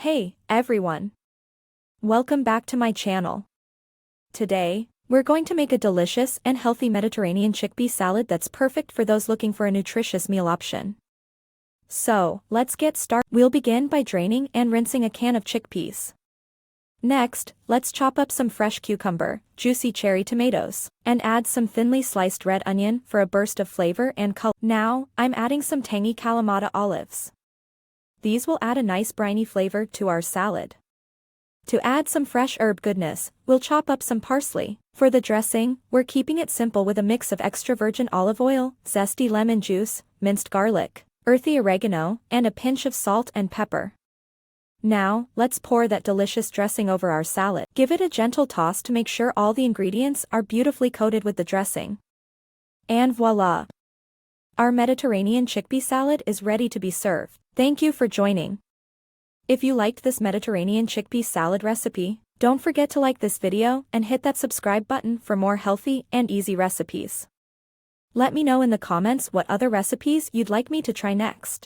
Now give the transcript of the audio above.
Hey, everyone. Welcome back to my channel. Today, we're going to make a delicious and healthy Mediterranean chickpea salad that's perfect for those looking for a nutritious meal option. So, let's get started. We'll begin by draining and rinsing a can of chickpeas. Next, let's chop up some fresh cucumber, juicy cherry tomatoes, and add some thinly sliced red onion for a burst of flavor and color. Now, I'm adding some tangy Kalamata olives. These will add a nice briny flavor to our salad. To add some fresh herb goodness, we'll chop up some parsley. For the dressing, we're keeping it simple with a mix of extra virgin olive oil, zesty lemon juice, minced garlic, earthy oregano, and a pinch of salt and pepper. Now, let's pour that delicious dressing over our salad. Give it a gentle toss to make sure all the ingredients are beautifully coated with the dressing. And voila! Our Mediterranean chickpea salad is ready to be served. Thank you for joining. If you liked this Mediterranean chickpea salad recipe, don't forget to like this video and hit that subscribe button for more healthy and easy recipes. Let me know in the comments what other recipes you'd like me to try next.